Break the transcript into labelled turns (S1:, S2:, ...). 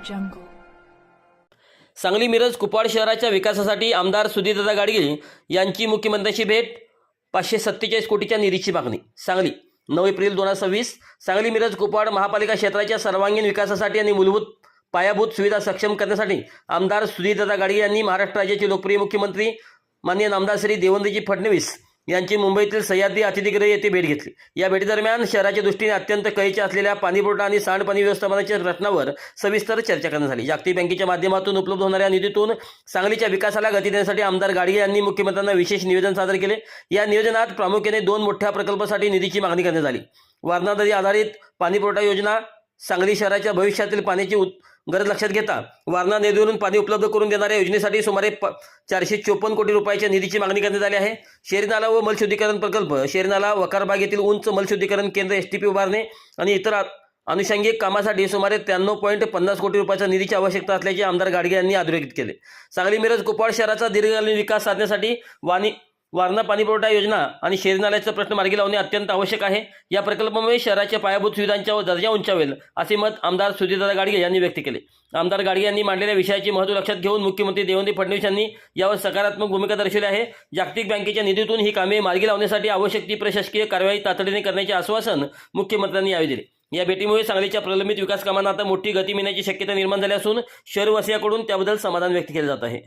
S1: jungle.
S2: Sangli Miraj Kupwad शहराच्या विकासासाठी आमदार सुधीरदादा गाडगीळ यांची मुख्यमंत्र्यांची भेट. 547 कोटीच्या निधीची मागणी. सांगली 9 एप्रिल 2026. सांगली मिरज कुपवाड महापालिका क्षेत्राच्या सर्वांगीण विकासासाठी आणि मूलभूत पायाभूत सुविधा सक्षम करण्यासाठी आमदार सुधीरदादा गाडगीळ यांनी महाराष्ट्र राज्याचे लोकप्रिय मुख्यमंत्री माननीय नामदार श्री देवेंद्रजी फडणवीस यांची मुंबईतील सह्याद्री अतिथीगृह येथे भेट घेतली. या भेटीदरम्यान शहराच्या दृष्टीने अत्यंत कळीच्या असलेल्या पाणीपुरवठा आणि सांडपाणी व्यवस्थापनाच्या प्रश्नावर सविस्तर चर्चा करण्यात आली. जागतिक बँकेच्या माध्यमातून उपलब्ध होणाऱ्या निधीतून सांगलीच्या विकासाला गती देण्यासाठी आमदार गाडगीळ यांनी मुख्यमंत्र्यांना विशेष निवेदन सादर केले. या निवेदनात प्रामुख्याने 2 मोठ्या प्रकल्पासाठी निधीची मागणी करण्यात आली. वारणा नदी आधारित पाणीपुरवठा योजना. सांगली शहराच्या भविष्यातील पाण्याची गरज लक्षात घेता वारणा नदीवरून पाणी उपलब्ध करून देणाऱ्या योजनेसाठी सुमारे 454 कोटी रुपयाच्या निधीची मागणी करण्यात आली आहे. शहरी नाला व मलशुद्धीकरण प्रकल्प. शहरी नाला वकारबाग येथील उंच मलशुद्धीकरण केंद्र एसटीपी उभारणे आणि इतर अनुषंगिक कामासाठी सुमारे 93.50 कोटी रुपयाच्या निधीची आवश्यकता असल्याचे आमदार गाडगीळ यांनी अधोरेखित केले. सांगली मिरज कुपवाड शहराचा दीर्घकालीन विकास साधण्यासाठी वारणा पाणीपुरवठा योजना आणि शहरी नाल्याचा प्रश्न मार्गी लावणे अत्यंत आवश्यक आहे. या प्रकल्पामुळे शहराच्या पायाभूत सुविधांचा दर्जा उंचावेल असे मत आमदार सुधीरदादा गाडगीळ यांनी व्यक्त केले. आमदार गाडगीळ यांनी मांडलेल्या विषयाचे महत्त्व लक्षात घेऊन मुख्यमंत्री देवेंद्र फडणवीस यांनी यावर सकारात्मक भूमिका दर्शवली आहे. जागतिक बँकेच्या निधीतून ही कामे मार्गी लावण्यासाठी आवश्यक ती प्रशासकीय कार्यवाही तातडीने करण्याचे आश्वासन मुख्यमंत्र्यांनी यावेळी दिले. या भेटीमुळे सांगलीच्या प्रलंबित विकास कामांना आता मोठी गती मिळण्याची शक्यता निर्माण झाली असून शहरवासियांकडून त्याबद्दल समाधान व्यक्त केले जात आहे.